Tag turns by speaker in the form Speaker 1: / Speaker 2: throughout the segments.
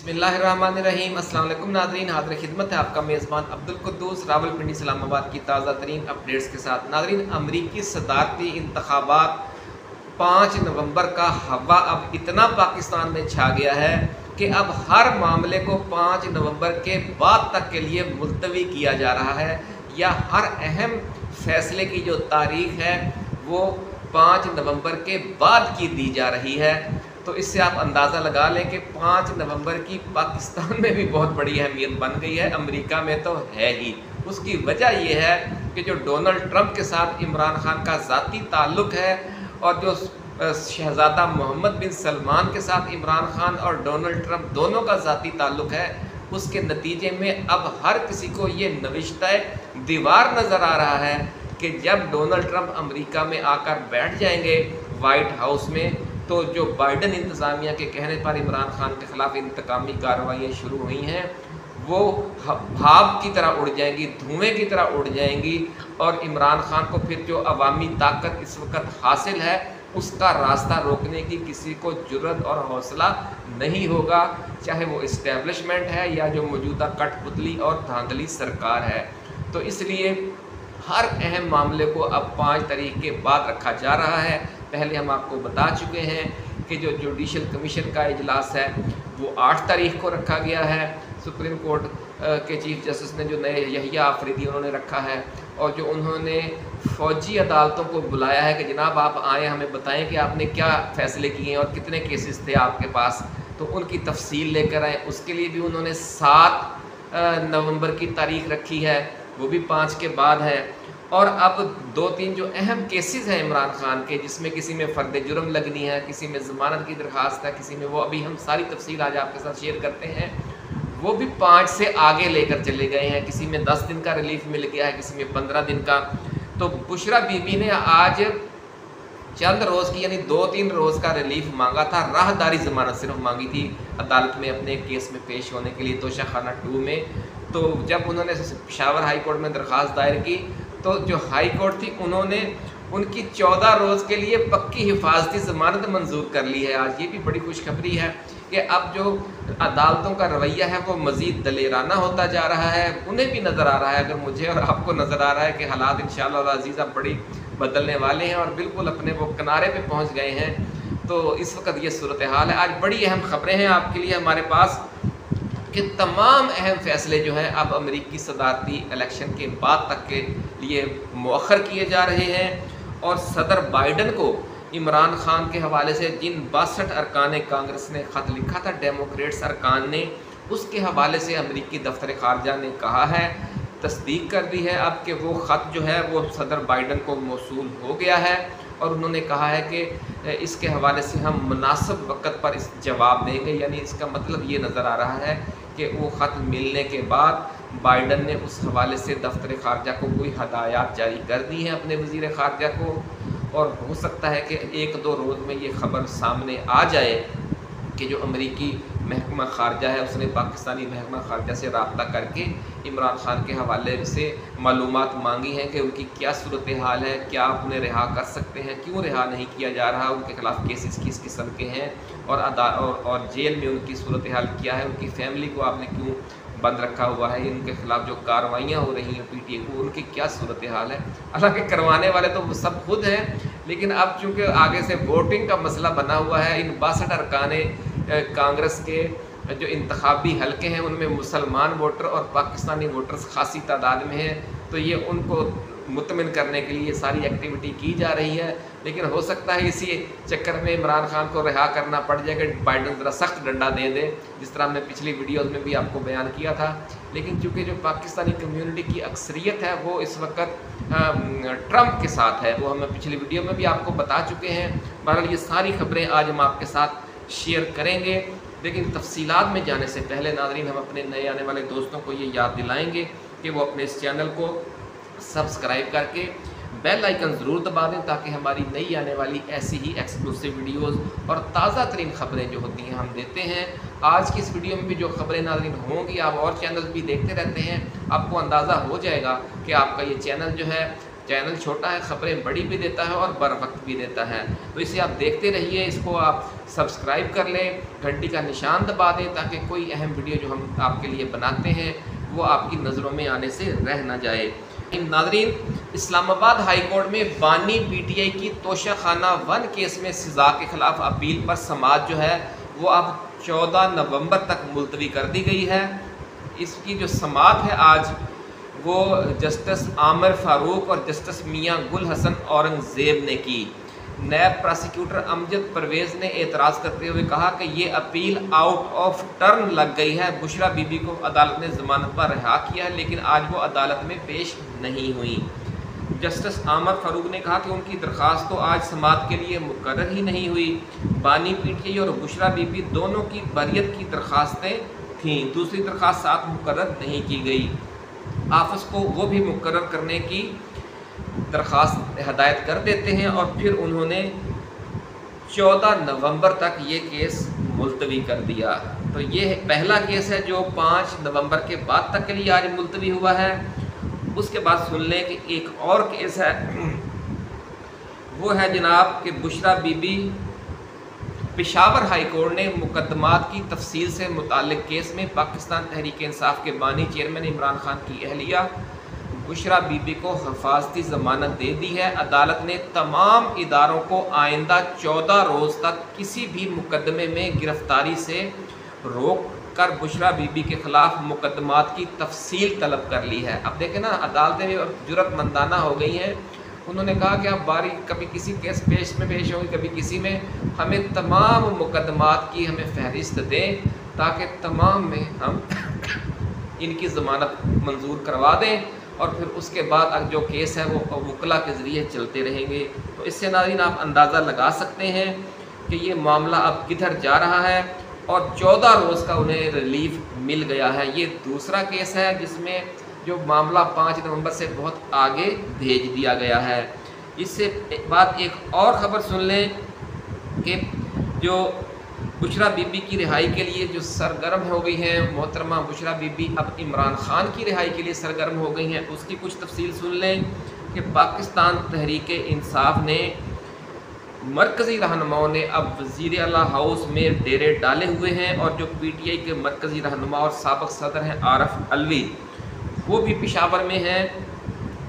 Speaker 1: बिस्मिल्लाहिर्रहमानिर्रहीम। अस्सलाम वालेकुम नाज़रीन, हाज़िर खिदमत है आपका मेज़बान अब्दुल कुद्दूस रावलपिंडी इस्लामाबाद की ताज़ा तरीन अपडेट्स के साथ। नाज़रीन, अमरीकी सदारती इंतखाबात 5 नवंबर का हवा अब इतना पाकिस्तान में छा गया है कि अब हर मामले को 5 नवंबर के बाद तक के लिए मुलतवी किया जा रहा है, या हर अहम फैसले की जो तारीख़ है वो 5 नवंबर के बाद की दी जा रही है। तो इससे आप अंदाज़ा लगा लें कि 5 नवंबर की पाकिस्तान में भी बहुत बड़ी अहमियत बन गई है, अमेरिका में तो है ही। उसकी वजह यह है कि जो डोनाल्ड ट्रंप के साथ इमरान खान का ज़ाती ताल्लुक़ है और जो शहज़ादा मोहम्मद बिन सलमान के साथ इमरान खान और डोनाल्ड ट्रंप दोनों का ज़ाती ताल्लुक़ है, उसके नतीजे में अब हर किसी को ये नविश्ता दीवार नज़र आ रहा है कि जब डोनाल्ड ट्रंप अमेरिका में आकर बैठ जाएंगे वाइट हाउस में, तो जो बाइडन इंतज़ामिया के कहने पर इमरान खान के ख़िलाफ़ इंतकामी कार्रवाइयाँ शुरू हुई हैं वो भाप की तरह उड़ जाएंगी, धुएं की तरह उड़ जाएंगी, और इमरान खान को फिर जो अवामी ताकत इस वक्त हासिल है उसका रास्ता रोकने की किसी को जुर्रत और हौसला नहीं होगा, चाहे वो इस्टेब्लिशमेंट है या जो मौजूदा कठपुतली और धांधली सरकार है। तो इसलिए हर अहम मामले को अब 5 तारीख के बाद रखा जा रहा है। पहले हम आपको बता चुके हैं कि जो जुडिशल कमीशन का इजलास है वो 8 तारीख को रखा गया है। सुप्रीम कोर्ट के चीफ जस्टिस ने जो नए यहिया आफरीदी उन्होंने रखा है, और जो उन्होंने फ़ौजी अदालतों को बुलाया है कि जनाब आप आएँ, हमें बताएं कि आपने क्या फ़ैसले किए हैं और कितने केसेस थे आपके पास, तो उनकी तफसील लेकर आएँ। उसके लिए भी उन्होंने 7 नवंबर की तारीख रखी है, वो भी 5 के बाद है। और अब 2-3 जो अहम केसेस हैं इमरान खान के, जिसमें किसी में फ़र्द जुर्म लगनी है, किसी में ज़मानत की दरख्वास्त है, किसी में, वो अभी हम सारी तफसील आज आपके साथ शेयर करते हैं, वो भी 5 से आगे लेकर चले गए हैं। किसी में 10 दिन का रिलीफ मिल गया है, किसी में 15 दिन का। तो बुशरा बीबी ने आज चंद रोज़ की यानी 2-3 रोज़ का रिलीफ मांगा था, राहदारी ज़मानत सिर्फ मांगी थी अदालत में अपने केस में पेश होने के लिए तोशाखाना 2 में। तो जब उन्होंने पेशावर हाई कोर्ट में दरख्वास्त दायर की तो जो हाई कोर्ट थी उन्होंने उनकी 14 रोज़ के लिए पक्की हिफाजती ज़मानत मंजूर कर ली है। आज ये भी बड़ी खुशखबरी है कि अब जो अदालतों का रवैया है वो मज़ीद दलेराना होता जा रहा है। उन्हें भी नज़र आ रहा है, अगर मुझे और आपको नज़र आ रहा है कि हालात इंशाअल्लाह अज़ीज़ अब बड़ी बदलने वाले हैं और बिल्कुल अपने वो किनारे पे पहुंच गए हैं। तो इस वक्त ये सूरत हाल है। आज बड़ी अहम ख़बरें हैं आपके लिए हमारे पास कि तमाम अहम फ़ैसले जो हैं अब अमेरिकी सदारती इलेक्शन के बाद तक के लिए मौखर किए जा रहे हैं। और सदर बाइडन को इमरान खान के हवाले से जिन 62 अरकान कांग्रेस ने ख़त लिखा था, डेमोक्रेट्स अरकान ने, उसके हवाले से अमेरिकी दफ्तर ख़ारजा ने कहा है, तस्दीक कर दी है अब कि वो ख़त जो है वो सदर बाइडन को मौसूल हो गया है, और उन्होंने कहा है कि इसके हवाले से हम मुनासिब वक़्त पर इस जवाब देंगे। यानी इसका मतलब ये नज़र आ रहा है कि वो ख़त मिलने के बाद बाइडन ने उस हवाले से दफ्तर ख़ारजा को कोई हदायत जारी कर दी हैं अपने वज़ीर ख़ारजा को, और हो सकता है कि 1-2 रोज़ में ये ख़बर सामने आ जाए कि जो अमेरिकी महकमा ख़ारजा है उसने पाकिस्तानी महकमा ख़ारजा से रब्ता करके इमरान खान के हवाले से मालूमात मांगी हैं कि उनकी क्या सूरत हाल है, क्या आप उन्हें रिहा कर सकते हैं, क्यों रिहा नहीं किया जा रहा, उनके ख़िलाफ़ केसेस किस किस्म के हैं, और जेल में उनकी सूरत हाल क्या है, उनकी फ़ैमिली को आपने क्यों बंद रखा हुआ है, इनके ख़िलाफ़ जो कार्रवाइयाँ हो रही हैं PTA को, उनकी क्या सूरत हाल है। हालांकि करवाने वाले तो सब खुद हैं, लेकिन अब चूँकि आगे से वोटिंग का मसला बना हुआ है, इन 62 अरकान कांग्रेस के जो इंतखाबी हलके हैं उनमें मुसलमान वोटर और पाकिस्तानी वोटर्स खासी तादाद में हैं, तो ये उनको मुतमिन करने के लिए सारी एक्टिविटी की जा रही है। लेकिन हो सकता है इसी चक्कर में इमरान खान को रिहा करना पड़ जाए कि बाइडन ज़रा सख्त डंडा दे दे, जिस तरह हमने पिछली वीडियोज़ में भी आपको बयान किया था। लेकिन चूँकि जो पाकिस्तानी कम्यूनिटी की अक्सरियत है वो इस वक्त ट्रंप के साथ है, वो हम पिछली वीडियो में भी आपको बता चुके हैं। बहरहाल ये सारी खबरें आज हम आपके साथ शेयर करेंगे, लेकिन तफसीलात में जाने से पहले नाज़रीन हम अपने नए आने वाले दोस्तों को ये याद दिलाएंगे कि वो अपने इस चैनल को सब्सक्राइब करके बेल आइकन ज़रूर दबा दें, ताकि हमारी नई आने वाली ऐसी ही एक्सक्लूसिव वीडियोज़ और ताज़ा तरीन ख़बरें जो होती हैं हम देते हैं। आज की इस वीडियो में भी जो ख़बरें नाज़रीन होंगी, आप और चैनल्स भी देखते रहते हैं, आपको अंदाज़ा हो जाएगा कि आपका ये चैनल जो है چینل چھوٹا ہے، خبریں بڑی بھی دیتا ہے اور بر وقت بھی دیتا ہے، تو اسے آپ دیکھتے رہیے، اس کو آپ سبسکرائب کر لیں، گھنٹی کا نشان دبا دیں تاکہ کوئی اہم ویڈیو جو ہم آپ کے لیے بناتے ہیں وہ آپ کی نظروں میں آنے سے رہ نہ جائے۔ ناظرین، اسلام آباد ہائی کورٹ میں بانی پی ٹی آئی کی توشہ خانہ 1 کیس میں سزا کے خلاف اپیل پر سماعت جو ہے وہ اب 14 نومبر تک ملتوی کر دی گئی ہے۔ اس کی جو سماعت ہے آج وہ جسٹس عامر فاروق اور جسٹس میاں گل حسن اورنگزیب نے کی۔ نیب پراسیکیوٹر امجد پرویز نے اعتراض کرتے ہوئے کہا کہ یہ اپیل آؤٹ آف ٹرن لگ گئی ہے۔ بشرا بی بی کو عدالت نے ضمانت پر رہا کیا ہے لیکن آج وہ عدالت میں پیش نہیں ہوئی۔ جسٹس عامر فاروق نے کہا کہ ان کی درخواست تو آج سماعت کے لیے مقرر ہی نہیں ہوئی۔ بانی پی ٹی آئی اور بشرا بی بی دونوں کی بریت کی درخواستیں تھیں، دوسری درخواست ساتھ مقرر نہیں کی گئی۔ آفس کو وہ بھی مقرر کرنے کی درخواست ہدایت کر دیتے ہیں اور پھر انہوں نے 14 نومبر تک یہ کیس ملتوی کر دیا۔ تو یہ پہلا کیس ہے جو 5 نومبر کے بعد تک کے لیے آج ملتوی ہوا ہے۔ اس کے بعد سن لیں کہ ایک اور کیس ہے، وہ ہے جناب کہ Bushra Bibi Peshawar high court نے مقدمات کی تفصیل سے متعلق کیس میں پاکستان تحریک انصاف کے بانی چیئرمین عمران خان کی اہلیہ بشرا بی بی کو حفاظتی ضمانت دے دی ہے۔ عدالت نے تمام اداروں کو آئندہ 14 روز تک کسی بھی مقدمے میں گرفتاری سے روک کر بشرا بی بی کے خلاف مقدمات کی تفصیل طلب کر لی ہے۔ اب دیکھیں نا، عدالتیں بھی جرأت مندانہ ہو گئی ہیں۔ انہوں نے کہا کہ آپ باری کبھی کسی کیس پیش ہوگی، کبھی کسی میں، ہمیں تمام مقدمات کی ہمیں فہرست دیں تاکہ تمام میں ہم ان کی ضمانت منظور کروا دیں اور پھر اس کے بعد جو کیس ہے وہ وکلا کے ذریعے چلتے رہیں گے۔ تو اس سے ناظرین آپ اندازہ لگا سکتے ہیں کہ یہ معاملہ اب کدھر جا رہا ہے اور 14 روز کا انہیں ریلیف مل گیا ہے۔ یہ دوسرا کیس ہے جس میں جو معاملہ 5 نومبر سے بہت آگے بھیج دیا گیا ہے۔ اس سے بعد ایک اور خبر سن لیں کہ جو بشرا بی بی کی رہائی کے لیے جو سرگرم ہو گئی ہیں محترمہ بشرا بی بی، اب عمران خان کی رہائی کے لیے سرگرم ہو گئی ہیں۔ اس کی کچھ تفصیل سن لیں کہ پاکستان تحریک انصاف نے مرکزی رہنماؤں نے اب وزیر اعلیٰ ہاؤس میں ڈیرے ڈالے ہوئے ہیں اور جو پی ٹی آئی کے مرکزی رہنما اور سابق صدر ہیں عارف علوی، وہ بھی پشاور میں ہیں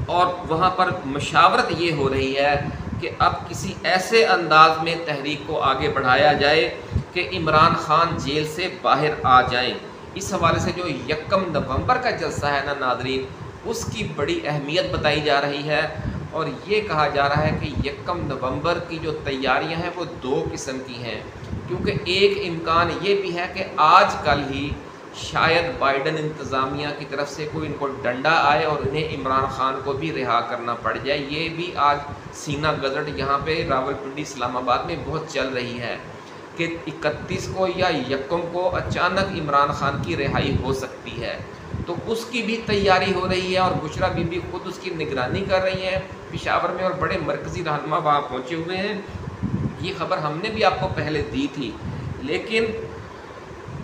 Speaker 1: اور وہاں پر مشاورت یہ ہو رہی ہے کہ اب کسی ایسے انداز میں تحریک کو آگے بڑھایا جائے کہ عمران خان جیل سے باہر آ جائیں۔ اس حوالے سے جو 1 نومبر کا جلسہ ہے نا ناظرین، اس کی بڑی اہمیت بتائی جا رہی ہے اور یہ کہا جا رہا ہے کہ 1 نومبر کی جو تیاریاں ہیں وہ 2 قسم کی ہیں، کیونکہ ایک امکان یہ بھی ہے کہ آج کل ہی شاید بائیڈن انتظامیہ کی طرف سے کوئی ان کو ڈنڈا آئے اور انہیں عمران خان کو بھی رہا کرنا پڑ جائے۔ یہ بھی آج سینہ گزٹ یہاں پہ راولپنڈی اسلام آباد میں بہت چل رہی ہے کہ 31 کو یا 1 کو اچانک عمران خان کی رہائی ہو سکتی ہے، تو اس کی بھی تیاری ہو رہی ہے اور بشرا بی بی خود اس کی نگرانی کر رہی ہیں پشاور میں اور بڑے مرکزی رہنما وہاں پہنچے ہوئے ہیں۔ یہ خبر ہم نے بھی آپ کو پہلے دی تھی لیکن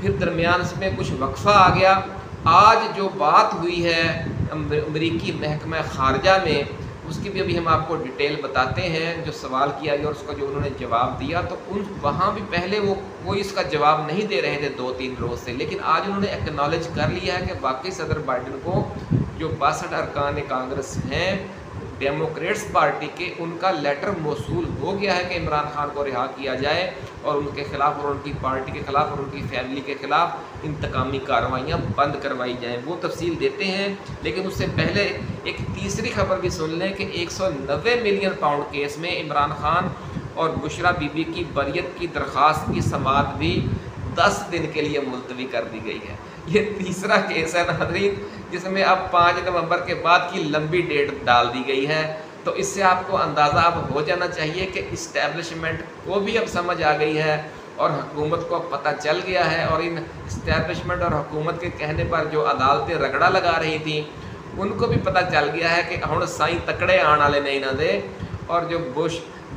Speaker 1: پھر درمیان میں کچھ وقفہ آ گیا۔ آج جو بات ہوئی ہے امریکی محکمہ خارجہ میں، اس کی بھی ابھی ہم آپ کو ڈیٹیل بتاتے ہیں، جو سوال کیا گیا اور اس کا جو انہوں نے جواب دیا، تو وہاں بھی پہلے وہ اس کا جواب نہیں دے رہے تھے 2-3 روز سے، لیکن آج انہوں نے ایکنالج کر لیا ہے کہ واقعی صدر بائیڈن کو جو 62 ارکان کانگریس ہیں ڈیموکریٹس پارٹی کے، ان کا لیٹر موصول ہو گیا ہے کہ عمران خان کو رہا کیا جائے اور ان کے خلاف اور ان کی پارٹی کے خلاف اور ان کی فیملی کے خلاف انتقامی کارروائیاں بند کروائی جائیں۔ وہ تفصیل دیتے ہیں، لیکن اس سے پہلے ایک تیسری خبر بھی سن لیں کہ 190 ملین پاؤنڈ کیس میں عمران خان اور بشرا بی بی کی بریت کی درخواست کی سماعت بھی 10 دن کے لیے ملتوی کر دی گئی ہے۔ یہ تیسرا کیس ہے ناظرین جس میں اب 5 نومبر کے بعد کی لمبی ڈیٹ ڈال دی گئی ہے، تو اس سے آپ کو اندازہ اب ہو جانا چاہیے کہ اسٹیبلشمنٹ کو بھی اب سمجھ آ گئی ہے اور حکومت کو اب پتہ چل گیا ہے، اور ان اسٹیبلشمنٹ اور حکومت کے کہنے پر جو عدالتیں رگڑا لگا رہی تھیں ان کو بھی پتہ چل گیا ہے کہ ہن سائیں تکڑے آن والے نہیں نہ دے، اور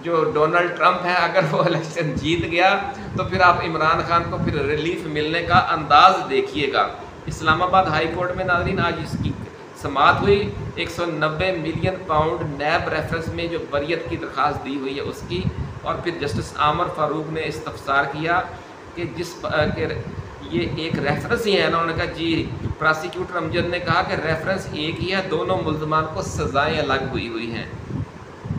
Speaker 1: جو ڈونلڈ ٹرمپ ہے اگر وہ الیکشن جیت گیا تو پھر آپ عمران خان کو پھر ریلیف ملنے کا انداز دیکھیے گا۔ اسلام آباد ہائی کورٹ میں ناظرین آج اس کی समाअत हुई। 190 मिलियन पाउंड नैब रेफरेंस में जो बरियत की दरख्वास्त दी हुई है उसकी, और फिर जस्टिस आमर फारूक ने इस्तफसार किया कि ये एक रेफरेंस ही है ना। उन्होंने कहा जी, प्रोसिक्यूटर अमजद ने कहा कि रेफरेंस एक ही है, दोनों मुल्ज़मान को सज़ाएँ अलग हुई हैं।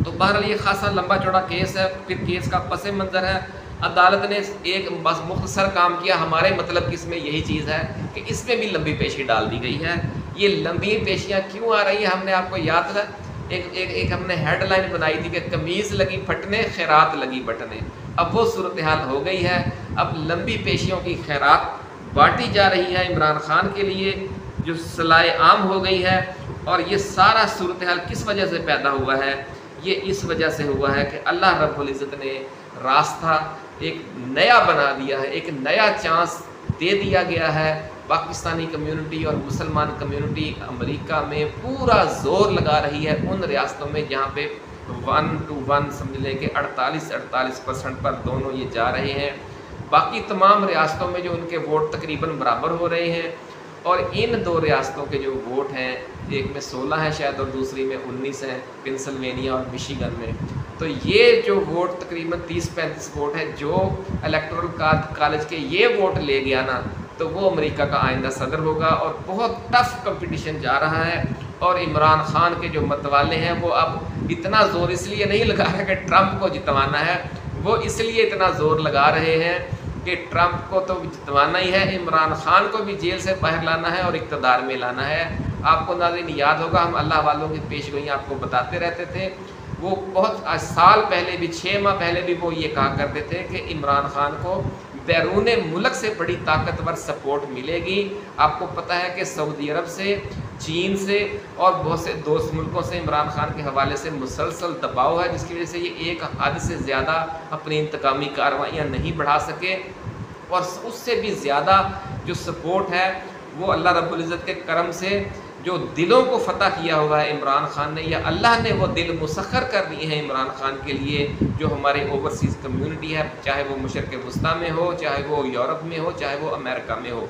Speaker 1: तो बहरहाल ये खासा लंबा चौड़ा केस है। फिर केस का पस मंज़र है, अदालत ने एक बस मुख्तसर काम किया। हमारे मतलब कि इसमें यही चीज़ है कि इसमें भी लंबी पेशी डाल दी गई है। ये लंबी पेशियाँ क्यों आ रही हैं, हमने आपको याद है एक हमने हेडलाइन बनाई थी कि कमीज़ लगी फटने, खैरात लगी बटने। अब वो सूरत हाल हो गई है। अब लंबी पेशियों की खैरात बांटी जा रही है इमरान खान के लिए, जो सलाए आम हो गई है। और ये सारा सूरत हाल किस वजह से पैदा हुआ है? ये इस वजह से हुआ है कि अल्लाह रब्बुल इज़्ज़त ने रास्ता एक नया बना दिया है, एक नया चांस दे दिया गया है। पाकिस्तानी कम्युनिटी और मुसलमान कम्युनिटी अमेरिका में पूरा जोर लगा रही है उन रियासतों में जहाँ पे 1 to 1 समझ लें कि 48% पर दोनों ये जा रहे हैं। बाकी तमाम रियासतों में जो उनके वोट तकरीबन बराबर हो रहे हैं। और इन दो रियासतों के जो वोट हैं, एक में 16 है शायद और दूसरी में 19 हैं, पेंसिल्वेनिया और मिशिगन में। तो ये जो वोट तकरीबन 30-35 वोट है, जो इलेक्टोरल कॉलेज के ये वोट ले गया ना, तो वो अमेरिका का आइंदा सदर होगा। और बहुत टफ कंपटीशन जा रहा है। और इमरान खान के जो मतवाले हैं वो अब इतना ज़ोर इसलिए नहीं लगा रहे कि ट्रंप को जितवाना है, वो इसलिए इतना ज़ोर लगा रहे हैं कि ट्रंप को तो जितवाना ही है, इमरान खान को भी जेल से बाहर लाना है और इक़्तिदार में लाना है। आपको नाज़रीन याद होगा, हम अल्लाह वालों की पेशगोइयाँ आपको बताते रहते थे। वो बहुत साल पहले भी, 6 माह पहले भी वो ये कहा करते थे कि इमरान खान को बैरून मुल्क से बड़ी ताकतवर सपोर्ट मिलेगी। आपको पता है कि सऊदी अरब से, चीन से और बहुत से दोस्त मुल्कों से इमरान खान के हवाले से मुसलसल दबाव है, जिसकी वजह से ये एक हद से ज़्यादा अपनी इंतकामी कार्रवाइयाँ नहीं बढ़ा सके। और उससे भी ज़्यादा जो सपोर्ट है वो अल्लाह रब्बुल इज़्ज़त के करम से जो दिलों को फ़तह किया हुआ है इमरान खान ने, या अल्लाह ने वो दिल मुसख्खर कर दिए हैं इमरान खान के लिए, जो हमारे ओवरसीज़ कम्युनिटी है, चाहे वो मशरिक़ वस्ता में हो, चाहे वो यूरोप में हो, चाहे वो अमेरिका में हो।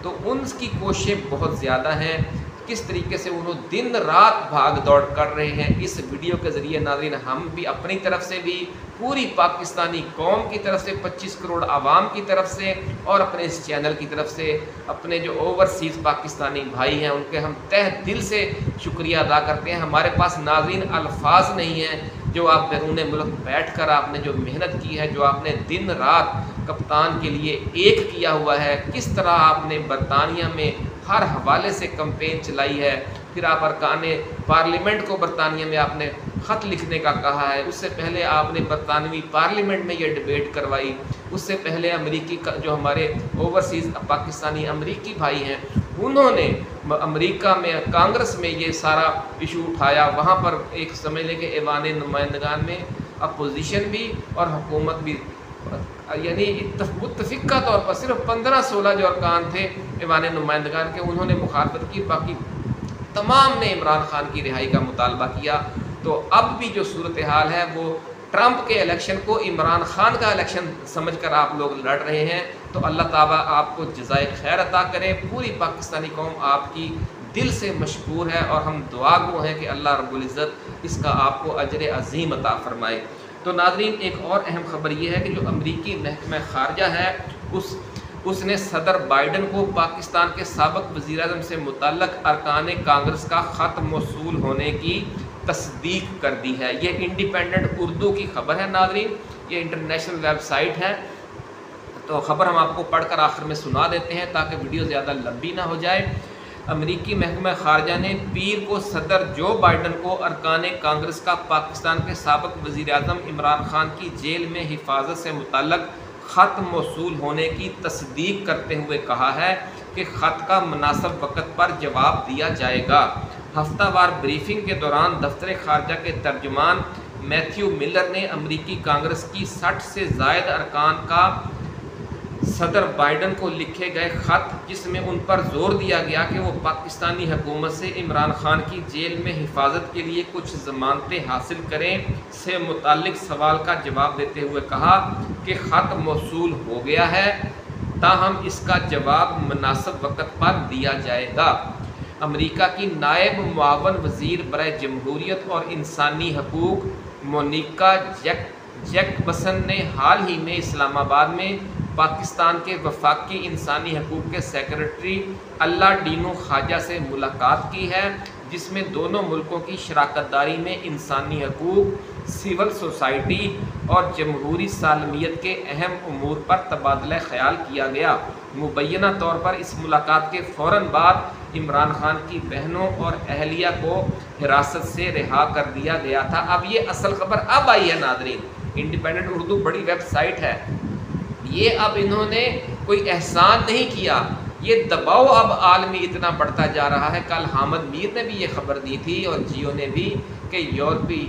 Speaker 1: तो उनकी कोशिशें बहुत ज़्यादा हैं। किस तरीके से उन्होंने दिन रात भाग दौड़ कर रहे हैं। इस वीडियो के ज़रिए नाज़रीन हम भी अपनी तरफ से भी, पूरी पाकिस्तानी कौम की तरफ से, 25 करोड़ आवाम की तरफ से और अपने इस चैनल की तरफ से अपने जो ओवरसीज़ पाकिस्तानी भाई हैं उनके हम तहे दिल से शुक्रिया अदा करते हैं। हमारे पास नाज़रीन अल्फाज नहीं हैं। जो आप बैरून मुल्क बैठ कर आपने जो मेहनत की है, जो आपने दिन रात कप्तान के लिए एक किया हुआ है, किस तरह आपने बरतानिया में हर हवाले से कैंपेन चलाई है। फिर आप अरकाने पार्लियामेंट को बरतानिया में आपने ख़त लिखने का कहा है। उससे पहले आपने बरतानवी पार्लियामेंट में ये डिबेट करवाई। उससे पहले अमेरिकी जो हमारे ओवरसीज़ पाकिस्तानी अमेरिकी भाई हैं, उन्होंने अमेरिका में कांग्रेस में ये सारा इशू उठाया। वहाँ पर एक समझ लें कि ऐवान नुमाइंदगान में अपोजिशन भी और हुकूमत भी, यानी मुत्तफ़िक़ा तौर पर सिर्फ 15-16 जो अरकान थे ऐवान नुमाइंदगान के, उन्होंने मुखालफत की। बाकी तमाम ने इमरान खान की रिहाई का मुतालबा किया। तो अब भी जो सूरत हाल है वो ट्रंप के इलेक्शन को इमरान खान का इलेक्शन समझकर आप लोग लड़ रहे हैं। तो अल्लाह ताला आपको जज़ाए खैर अता करे। पूरी पाकिस्तानी कौम आपकी दिल से मशकूर है और हम दुआ गो हैं कि अल्लाह रब्बुल इज़्ज़त इसका आपको अजर अज़ीम अता फ़रमाए। तो नाज़रीन एक और अहम ख़बर ये है कि जो अमरीकी महकमा ख़ारजा है उसने सदर बाइडन को पाकिस्तान के साबिक़ वज़ीर-ए-आज़म से मुतल्लक़ अरकान कांग्रेस का ख़त मौसूल होने की तस्दीक कर दी है। ये इंडिपेंडेंट उर्दू की खबर है नाज़रीन, ये इंटरनेशनल वेबसाइट है। तो ख़बर हम आपको पढ़कर आखिर में सुना देते हैं ताकि वीडियो ज़्यादा लंबी ना हो जाए। अमरीकी महकमा ख़ारजा ने पीर को सदर जो बाइडन को अरकान कांग्रेस का पाकिस्तान के साबिक़ वज़ीर-ए-आज़म इमरान खान की जेल में हिफाजत से मुतल्लक़ ख़त मौसूल होने की तस्दीक करते हुए कहा है कि ख़त का मुनासिब वक़्त पर जवाब दिया जाएगा। हफ्तावार ब्रीफिंग के दौरान दफ्तर ख़ारजा के तर्जुमान मैथ्यू मिलर ने अमरीकी कांग्रेस की 60 से ज़ायद अरकान का सदर बाइडन को लिखे गए ख़त, जिसमें उन पर ज़ोर दिया गया कि वो पाकिस्तानी हुकूमत से इमरान खान की जेल में हिफाजत के लिए कुछ ज़मानतें हासिल करें, से मुताल्लिक़ सवाल का जवाब देते हुए कहा कि ख़त मौसूल हो गया है, ताहम इसका जवाब मुनासिब वक़्त पर दिया जाएगा। امریکہ کی نائب معاون وزیر برائے جمہوریت اور انسانی حقوق مونیکا جیکبسن نے حال ہی میں اسلام آباد میں پاکستان کے وفاقی انسانی حقوق کے سیکرٹری اللہ ڈینو خواجہ سے ملاقات کی ہے، جس میں دونوں ملکوں کی شراکت داری میں انسانی حقوق، سول سوسائٹی اور جمہوری سالمیت کے اہم امور پر تبادلہ خیال کیا گیا۔ مبینہ طور پر اس ملاقات کے فوراً بعد عمران خان کی بہنوں اور اہلیہ کو حراست سے رہا کر دیا گیا تھا۔ اب یہ اصل خبر اب آئی ہے ناظرین، انڈیپینڈنٹ اردو بڑی ویب سائٹ ہے، یہ اب انہوں نے کوئی احسان نہیں کیا، یہ دباؤ اب عالمی اتنا بڑھتا جا رہا ہے۔ کل حامد میر نے بھی یہ خبر دی تھی اور جیو نے بھی کہ یورپی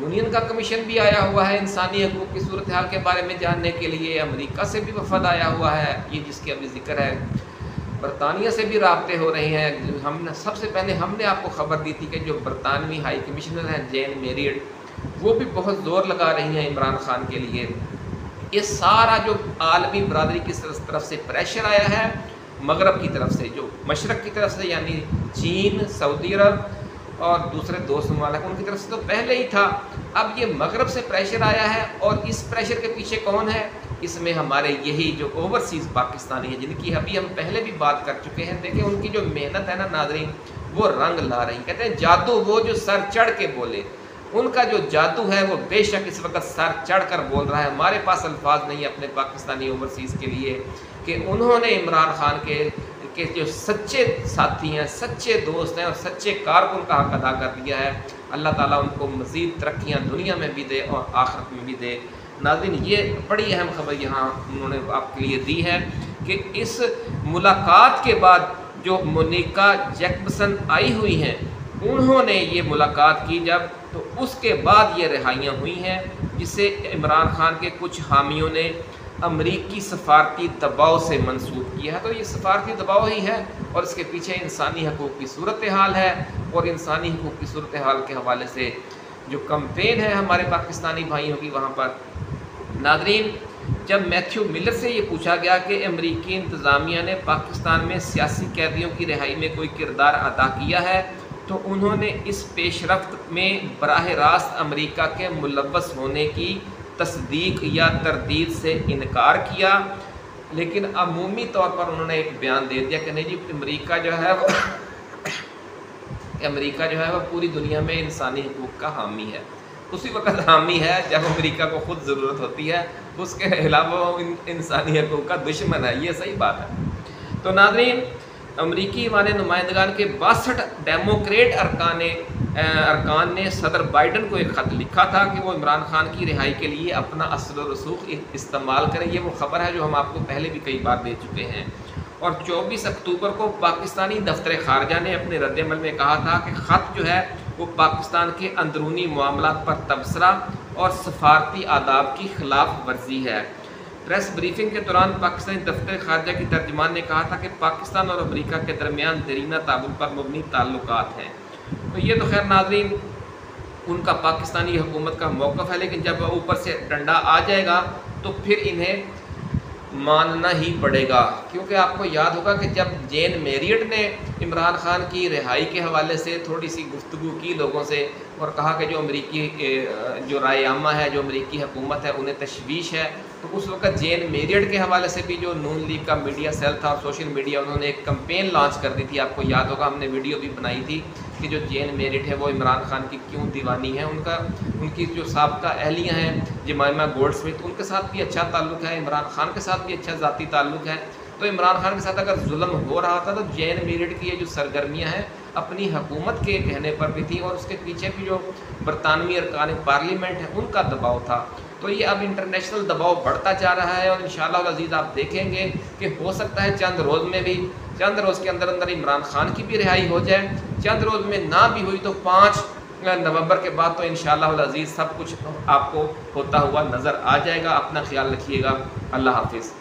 Speaker 1: یونین کا کمیشن بھی آیا ہوا ہے انسانی حقوق کی صورتحال کے بارے میں جاننے کے لیے، امریکہ سے بھی وفد آیا ہوا ہے، یہ جس کی ابھی ذکر ہے، برطانیہ سے بھی رابطے ہو رہے ہیں۔ سب سے پہلے ہم نے آپ کو خبر دی تھی کہ جو برطانوی ہائی کمشنر ہیں جین میریڈ، وہ بھی بہت زور لگا رہی ہیں عمران خان کے لیے۔ یہ سارا جو عالمی برادری کی طرف سے پریشر آیا ہے، مغرب کی طرف سے، جو مشرق کی طرف سے یعنی چین، سعودی عرب اور دوسرے دوست ممالک، ان کی طرف سے تو پہلے ہی تھا، اب یہ مغرب سے پریشر آیا ہے، اور اس پریشر کے پیچھے کون ہے؟ اس میں ہمارے یہی جو اوورسیز پاکستانی ہیں، جن کی ابھی ہم پہلے بھی بات کر چکے ہیں، دیکھیں ان کی جو محنت ہے نا ناظرین، وہ رنگ لا رہی۔ کہتے ہیں جادو وہ جو سر چڑھ کے بولے، ان کا جو جادو ہے وہ بے شک اس وقت سر چڑھ کر بول رہا ہے۔ ہمارے پاس الفاظ نہیں اپنے پاکستانی اوورسیز کے لیے کہ انہوں نے عمران خان کے جو سچے ساتھی ہیں، سچے دوست ہیں اور سچے کارکن کا حق ادا کر دیا ہے۔ اللہ تعالیٰ ان کو مزید ترقیاں دنیا میں بھی دے اور آخرت میں بھی دے۔ ناظرین، یہ بڑی اہم خبر یہاں انہوں نے آپ کے لیے دی ہے کہ اس ملاقات کے بعد جو مونیکا جیکبسن آئی ہوئی ہیں، انہوں نے یہ ملاقات کی جب، تو اس کے بعد یہ رہائیاں ہوئی ہیں، جسے عمران خان کے کچھ حامیوں نے امریکی سفارتی دباؤ سے منسوب کیا ہے۔ تو یہ سفارتی دباؤ ہی ہے اور اس کے پیچھے انسانی حقوق کی صورتحال ہے، اور انسانی حقوق کی صورتحال کے حوالے سے جو کمپین ہے ہمارے پاکستانی بھائیوں کی وہاں پر۔ ناظرین، جب میتھیو ملر سے یہ پوچھا گیا کہ امریکی انتظامیہ نے پاکستان میں سیاسی قیدیوں کی رہائی میں کوئی کردار ادا کیا ہے، تو انہوں نے اس پیش رفت میں براہ راست امریکہ کے ملوث ہونے کی تصدیق یا تردید سے انکار کیا، لیکن عمومی طور پر انہوں نے ایک بیان دے دیا کہ نہیں جی، امریکہ جو ہے وہ پوری دنیا میں انسانی حقوق کا حامی ہے۔ اسی وقت حامی ہے جب امریکہ کو خود ضرورت ہوتی ہے، اس کے علاوہ وہ انسانی حقوق کا دشمن ہے، یہ صحیح بات ہے۔ تو ناظرین، امریکی ایوان نمائندگان کے 62 ڈیموکریٹ ارکان نے صدر بائیڈن کو ایک خط لکھا تھا کہ وہ عمران خان کی رہائی کے لیے اپنا اثر و رسوخ استعمال کریں۔ یہ وہ خبر ہے جو ہم آپ کو پہلے بھی کئی بار دے چکے ہیں۔ اور 24 اکتوبر کو پاکستانی دفتر خارجہ نے اپنے رد عمل میں کہا تھا کہ خط جو ہے وہ پاکستان کے اندرونی معاملات پر تبصرہ اور سفارتی آداب کی خلاف ورزی ہے۔ پریس بریفنگ کے دوران پاکستانی دفتر خارجہ کی ترجمان نے کہا تھا کہ پاکستان اور امریکہ کے درمیان دیرینہ تعاون پر مبنی تعلقات ہیں۔ تو یہ تو خیر ناظرین ان کا پاکستانی حکومت کا موقف ہے، لیکن جب اوپر سے ڈنڈا آ جائے گا تو پھر انہیں ماننا ہی پڑے گا، کیونکہ آپ کو یاد ہوگا کہ جب جین میریٹ نے عمران خان کی رہائی کے حوالے سے تھوڑی سی گفتگو کی لوگوں سے اور کہا کہ جو امریکی جو رائے عامہ ہے، جو امریکی حکومت ہے، انہیں تشویش ہے، تو اس وقت جین میریٹ کے حوالے سے بھی جو نون لیگ کا میڈیا سیل تھا اور سوشل میڈیا، انہوں نے ایک کمپین لانچ کر دی تھی۔ آپ کو یاد ہوگا ہم نے ویڈیو بھی بنائی تھی کہ جو جین میریٹ ہے وہ عمران خان کی کیوں دیوانی ہے۔ ان کی جو سابقہ اہلیہ ہیں جمائمہ گولڈ سمتھ، ان کے ساتھ بھی اچھا تعلق ہے، عمران خان کے ساتھ بھی اچھا ذاتی تعلق ہے۔ تو عمران خان کے ساتھ اگر ظلم ہو رہا تھا تو جین میریٹ کی یہ جو سرگرمیاں ہیں اپنی حکومت کے کہنے پر بھی تھیں، اور اس کے پیچھے بھی جو برطانوی ارکان پارلیمنٹ ہیں ان کا دباؤ تھا۔ تو یہ اب انٹرنیشنل دباؤ بڑھتا جا رہا ہے، اور انشاءاللہ العزیز آپ دیکھیں گے کہ ہو سکتا ہے چند روز کے اندر عمران خان کی بھی رہائی ہو جائے، چند روز میں نہ بھی ہوئی تو 5 نومبر کے بعد تو انشاءاللہ العزیز سب کچھ آپ کو ہوتا ہوا نظر آ جائے گا۔ اپنا خیال رکھیے گا، اللہ حافظ۔